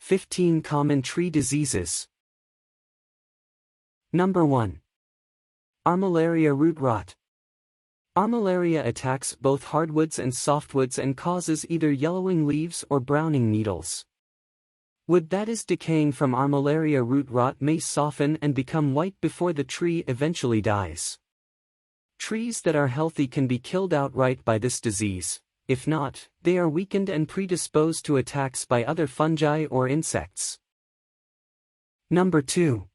15 Common Tree Diseases. Number 1. Armillaria Root Rot. Armillaria attacks both hardwoods and softwoods and causes either yellowing leaves or browning needles. Wood that is decaying from Armillaria root rot may soften and become white before the tree eventually dies. Trees that are healthy can be killed outright by this disease. If not, they are weakened and predisposed to attacks by other fungi or insects. Number 2.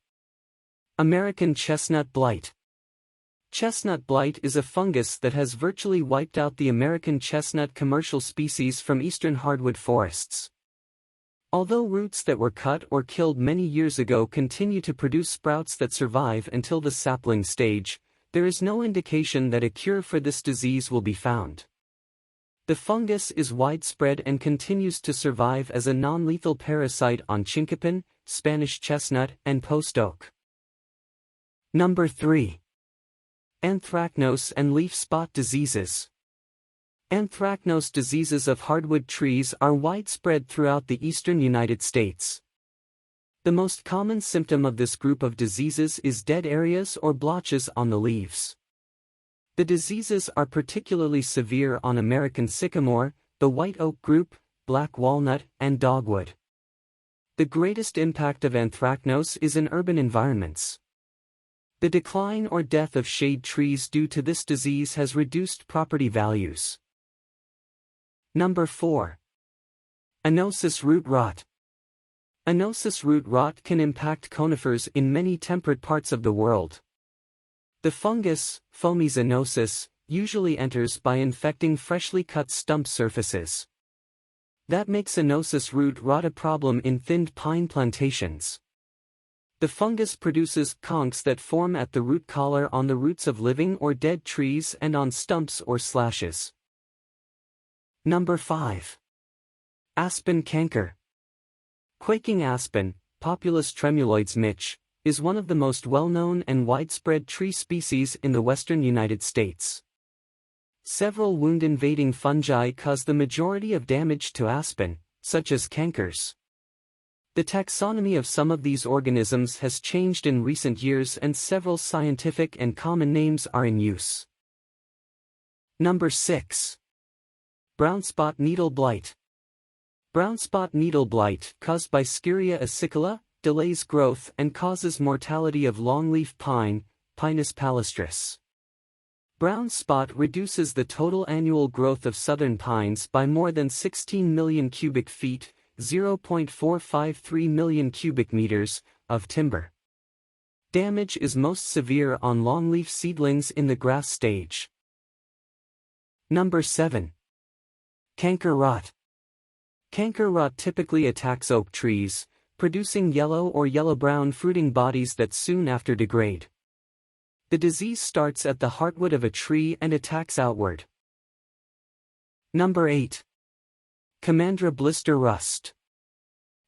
American Chestnut Blight. Chestnut blight is a fungus that has virtually wiped out the American chestnut commercial species from eastern hardwood forests. Although roots that were cut or killed many years ago continue to produce sprouts that survive until the sapling stage, there is no indication that a cure for this disease will be found. The fungus is widespread and continues to survive as a non-lethal parasite on chinkapin, Spanish chestnut, and post oak. Number 3. Anthracnose and leaf spot diseases. Anthracnose diseases of hardwood trees are widespread throughout the eastern United States. The most common symptom of this group of diseases is dead areas or blotches on the leaves. The diseases are particularly severe on American sycamore, the white oak group, black walnut, and dogwood. The greatest impact of anthracnose is in urban environments. The decline or death of shade trees due to this disease has reduced property values. Number 4. Anosis root rot. Anosis root rot can impact conifers in many temperate parts of the world. The fungus, Fomes anosis, usually enters by infecting freshly cut stump surfaces. That makes anosis root rot a problem in thinned pine plantations. The fungus produces conchs that form at the root collar on the roots of living or dead trees and on stumps or slashes. Number 5. Aspen Canker. Quaking aspen, Populus tremuloides Mich., is one of the most well-known and widespread tree species in the western United States. Several wound-invading fungi cause the majority of damage to aspen, such as cankers. The taxonomy of some of these organisms has changed in recent years and several scientific and common names are in use. Number 6. Brown spot needle blight. Brown spot needle blight, caused by Sciuria acicula, delays growth and causes mortality of longleaf pine, Pinus palustris. Brown spot reduces the total annual growth of southern pines by more than 16 million cubic feet, 0.453 million cubic meters, of timber. Damage is most severe on longleaf seedlings in the grass stage. Number 7. Canker Rot. Canker rot typically attacks oak trees, producing yellow or yellow-brown fruiting bodies that soon after degrade. The disease starts at the heartwood of a tree and attacks outward. Number 8. Commandra blister rust.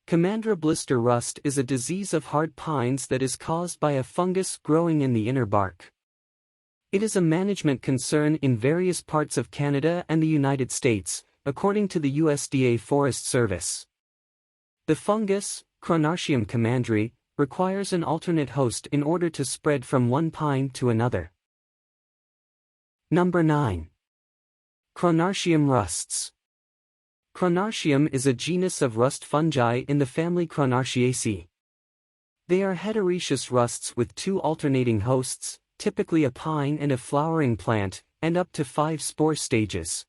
Commandra blister rust is a disease of hard pines that is caused by a fungus growing in the inner bark. It is a management concern in various parts of Canada and the United States, according to the USDA Forest Service. The fungus, Cronartium commandri, requires an alternate host in order to spread from one pine to another. Number 9. Cronartium rusts. Cronartium is a genus of rust fungi in the family Cronartiaceae. They are heteroecious rusts with two alternating hosts, typically a pine and a flowering plant, and up to 5 spore stages.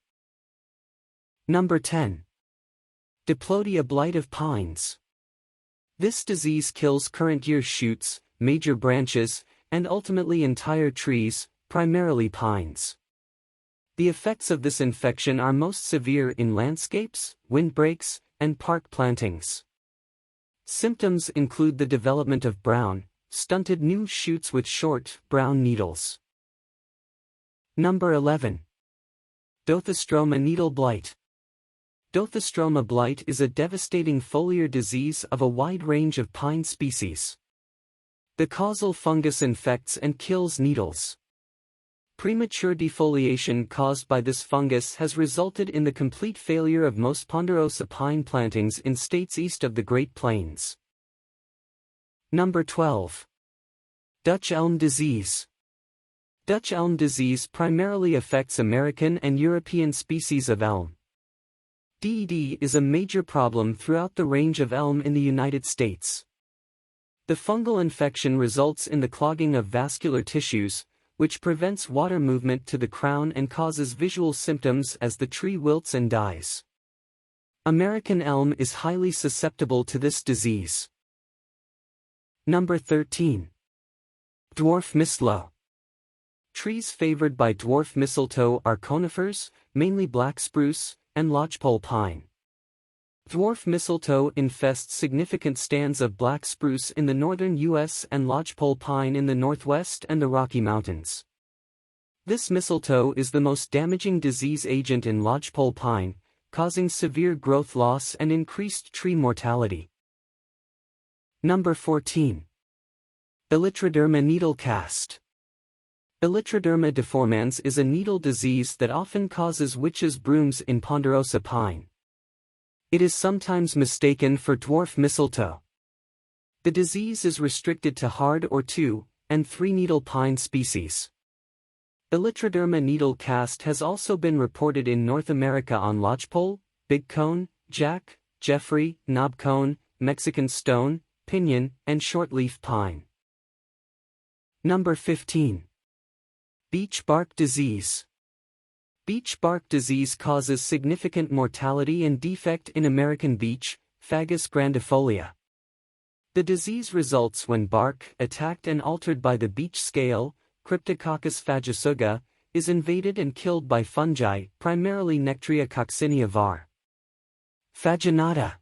Number 10. Diplodia blight of pines. This disease kills current-year shoots, major branches, and ultimately entire trees, primarily pines. The effects of this infection are most severe in landscapes, windbreaks, and park plantings. Symptoms include the development of brown, stunted new shoots with short, brown needles. Number 11. Dothistroma needle blight. Dothistroma blight is a devastating foliar disease of a wide range of pine species. The causal fungus infects and kills needles. Premature defoliation caused by this fungus has resulted in the complete failure of most ponderosa pine plantings in states east of the Great Plains. Number 12. Dutch elm disease. Dutch elm disease primarily affects American and European species of elm. DED is a major problem throughout the range of elm in the United States. The fungal infection results in the clogging of vascular tissues, which prevents water movement to the crown and causes visual symptoms as the tree wilts and dies. American elm is highly susceptible to this disease. Number 13. Dwarf Mistloe. Trees favored by dwarf mistletoe are conifers, mainly black spruce, and lodgepole pine. Dwarf mistletoe infests significant stands of black spruce in the northern U.S. and lodgepole pine in the northwest and the Rocky Mountains. This mistletoe is the most damaging disease agent in lodgepole pine, causing severe growth loss and increased tree mortality. Number 14. Elytroderma needle cast. Elytroderma deformans is a needle disease that often causes witches' brooms in ponderosa pine. It is sometimes mistaken for dwarf mistletoe. The disease is restricted to hard or 2- and 3-needle pine species. Elytroderma needle cast has also been reported in North America on lodgepole, big cone, jack, Jeffrey, knobcone, Mexican stone, pinyon, and shortleaf pine. Number 15. Beech bark disease. Beech bark disease causes significant mortality and defect in American beech, Fagus grandifolia. The disease results when bark, attacked and altered by the beech scale, Cryptococcus phagosuga, is invaded and killed by fungi, primarily Nectria coccinea var. Faginata.